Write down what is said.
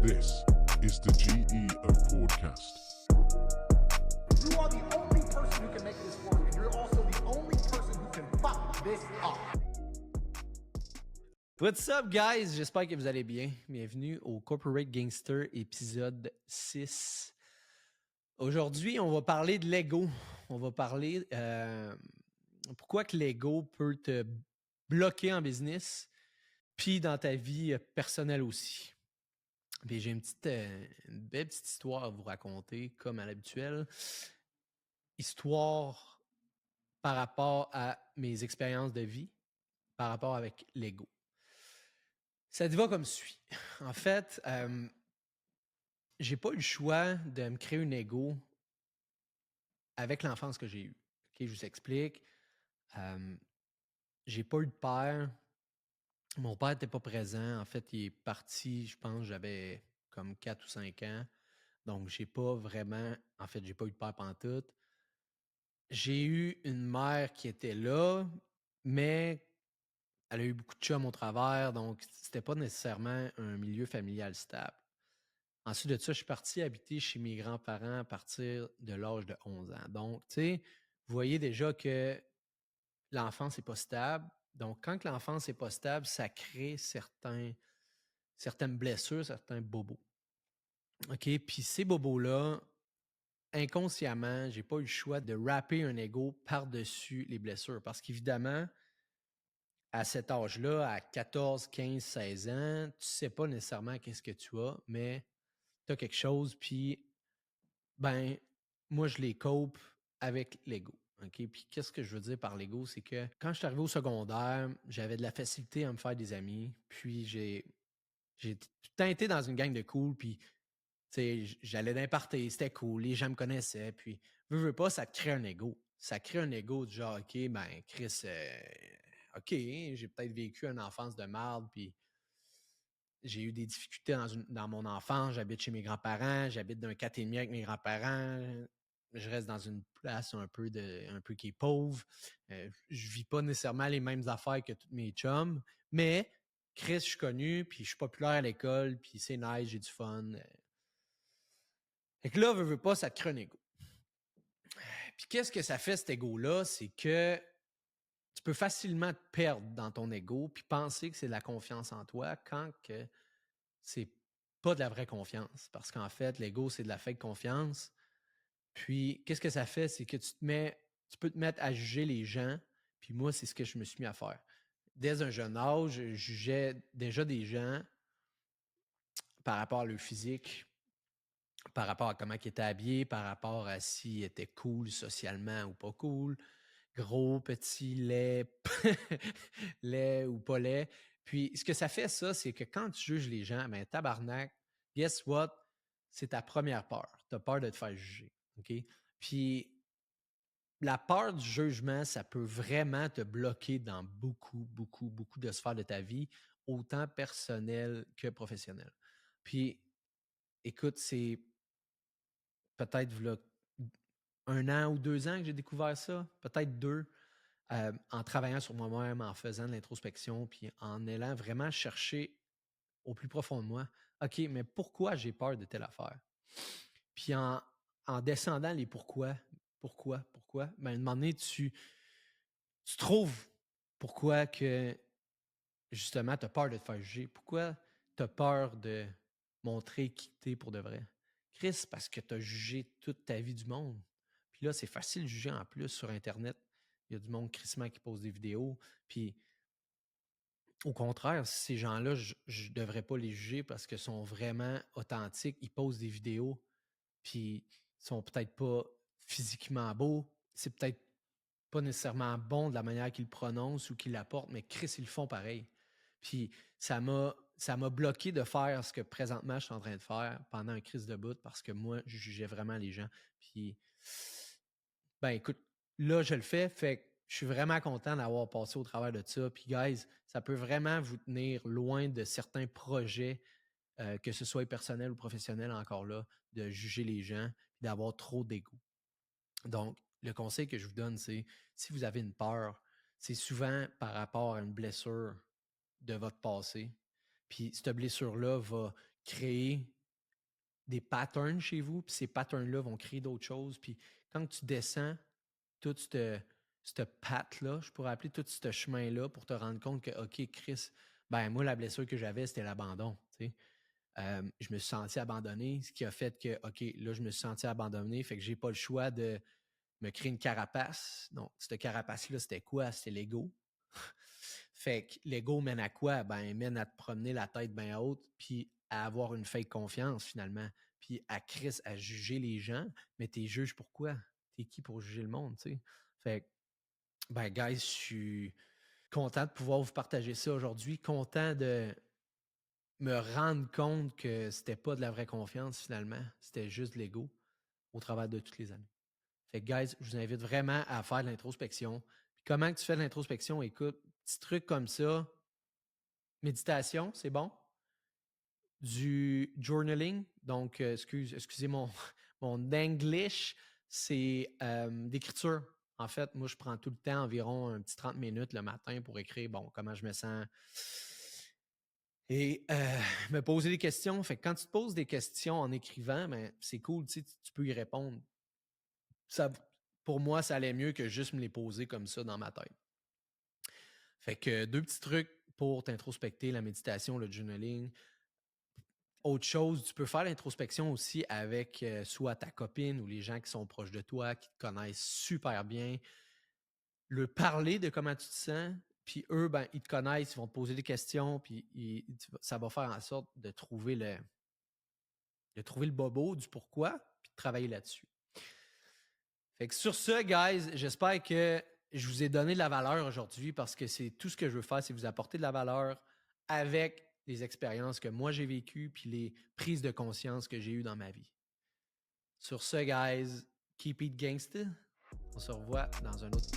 This is the GE of Podcast. You are the only person who can make this work, and you're also the only person who can fuck this up. What's up, guys? J'espère que vous allez bien. Bienvenue au Corporate Gangster épisode 6. Aujourd'hui, on va parler de l'ego. On va parler pourquoi que l'ego peut te bloquer en business, puis dans ta vie personnelle aussi. Puis j'ai une belle petite histoire à vous raconter, comme à l'habituel. Histoire par rapport à mes expériences de vie, par rapport avec l'ego. Ça te va comme suit. En fait, j'ai pas eu le choix de me créer un ego avec l'enfance que j'ai eue. Okay, je vous explique. J'ai pas eu de père. Mon père n'était pas présent. En fait, il est parti, je pense, j'avais comme 4 ou 5 ans. Donc, j'ai pas vraiment... En fait, j'ai pas eu de père pantoute. J'ai eu une mère qui était là, mais elle a eu beaucoup de chums au travers, donc c'était pas nécessairement un milieu familial stable. Ensuite de ça, je suis parti habiter chez mes grands-parents à partir de l'âge de 11 ans. Donc, tu sais, vous voyez déjà que l'enfance n'est pas stable. Donc, quand l'enfance n'est pas stable, ça crée certaines blessures, certains bobos. OK? Puis ces bobos-là, inconsciemment, j'ai pas eu le choix de wrapper un ego par-dessus les blessures. Parce qu'évidemment, à cet âge-là, à 14, 15, 16 ans, tu sais pas nécessairement qu'est-ce que tu as, mais tu as quelque chose, puis ben, moi, je les cope avec l'ego. OK? Puis qu'est-ce que je veux dire par l'ego? C'est que quand je suis arrivé au secondaire, j'avais de la facilité à me faire des amis, puis j'ai tout le temps été dans une gang de cool, puis j'allais dans les parties, c'était cool, les gens me connaissaient, puis veux pas, ça te crée un ego. Ça crée un ego du genre, OK, ben Chris, OK, j'ai peut-être vécu une enfance de merde, puis j'ai eu des difficultés dans mon enfance. J'habite chez mes grands-parents, j'habite dans un 4,5 avec mes grands-parents. Je reste dans une place un peu qui est pauvre. Je vis pas nécessairement les mêmes affaires que tous mes chums, mais Chris, je suis connu, puis je suis populaire à l'école, puis c'est nice, j'ai du fun. Fait que là, veux pas, ça te crée un ego. Puis qu'est-ce que ça fait, cet ego-là? C'est que tu peux facilement te perdre dans ton ego puis penser que c'est de la confiance en toi quand que c'est pas de la vraie confiance. Parce qu'en fait, l'ego, c'est de la fake confiance. Puis, qu'est-ce que ça fait? C'est que tu peux te mettre à juger les gens. Puis moi, c'est ce que je me suis mis à faire. Dès un jeune âge, je jugeais déjà des gens par rapport à leur physique, par rapport à comment ils étaient habillés, par rapport à s'ils étaient cool socialement ou pas cool, gros, petit, laid, laid ou pas laid. Puis, ce que ça fait, ça, c'est que quand tu juges les gens, ben tabarnak, guess what? C'est ta première peur. Tu as peur de te faire juger. OK? Puis, la peur du jugement, ça peut vraiment te bloquer dans beaucoup, beaucoup, beaucoup de sphères de ta vie, autant personnelles que professionnelles. Puis, écoute, c'est peut-être v'là 1 an ou 2 ans que j'ai découvert ça, peut-être 2, en travaillant sur moi-même, en faisant de l'introspection, puis en allant vraiment chercher au plus profond de moi, OK, mais pourquoi j'ai peur de telle affaire? Puis en descendant les pourquoi, ben, à un moment donné, tu trouves pourquoi que, justement, tu as peur de te faire juger. Pourquoi tu as peur de montrer qui tu es pour de vrai? Chris, parce que tu as jugé toute ta vie du monde. Puis là, c'est facile de juger en plus sur Internet. Il y a du monde crissement qui pose des vidéos. Puis au contraire, ces gens-là, je ne devrais pas les juger parce qu'ils sont vraiment authentiques. Ils posent des vidéos, puis ils sont peut-être pas physiquement beaux. C'est peut-être pas nécessairement bon de la manière qu'ils le prononcent ou qu'ils l'apportent, mais Chris, ils le font pareil. Puis ça m'a bloqué de faire ce que présentement je suis en train de faire pendant un crise de bout parce que moi, je jugeais vraiment les gens. Puis, ben écoute, là, je le fais, fait que je suis vraiment content d'avoir passé au travers de ça. Puis, guys, ça peut vraiment vous tenir loin de certains projets, que ce soit personnel ou professionnel, encore là, de juger les gens, d'avoir trop d'ego. Donc, le conseil que je vous donne, c'est si vous avez une peur, c'est souvent par rapport à une blessure de votre passé. Puis, cette blessure-là va créer des patterns chez vous, puis ces patterns-là vont créer d'autres choses. Puis quand tu descends tout ce path-là, je pourrais appeler tout ce chemin-là pour te rendre compte que, OK, Chris, ben moi, la blessure que j'avais, c'était l'abandon. Tu sais. Je me suis senti abandonné, ce qui a fait que, OK, là, je me suis senti abandonné, fait que j'ai pas le choix de me créer une carapace. Donc, cette carapace-là, c'était quoi? C'était l'ego. Fait que l'ego mène à quoi? Ben, il mène à te promener la tête bien haute, puis à avoir une fake confiance finalement, puis à juger les gens, mais t'es juges pourquoi? T'es qui pour juger le monde, tu sais? Fait que, ben, guys, je suis content de pouvoir vous partager ça aujourd'hui, content de me rendre compte que c'était pas de la vraie confiance finalement, c'était juste de l'ego au travers de toutes les années. Fait que, guys, je vous invite vraiment à faire de l'introspection. Puis comment que tu fais de l'introspection? Écoute, petit truc comme ça, méditation, c'est bon. Du journaling, donc excusez mon, mon English, c'est d'écriture. En fait, moi, je prends tout le temps environ un petit 30 minutes le matin pour écrire, bon, comment je me sens et me poser des questions. Fait que quand tu te poses des questions en écrivant, ben, c'est cool, tu peux y répondre. Ça, pour moi, ça allait mieux que juste me les poser comme ça dans ma tête. Fait que 2 petits trucs pour t'introspecter, la méditation, le journaling. Autre chose, tu peux faire l'introspection aussi avec soit ta copine ou les gens qui sont proches de toi, qui te connaissent super bien. Le parler de comment tu te sens, puis eux, ben, ils te connaissent, ils vont te poser des questions, puis ça va faire en sorte de trouver le bobo du pourquoi, puis de travailler là-dessus. Fait que sur ce, guys, j'espère que je vous ai donné de la valeur aujourd'hui parce que c'est tout ce que je veux faire, c'est vous apporter de la valeur avec les expériences que moi j'ai vécues puis les prises de conscience que j'ai eues dans ma vie. Sur ce, guys, keep it gangsta. On se revoit dans un autre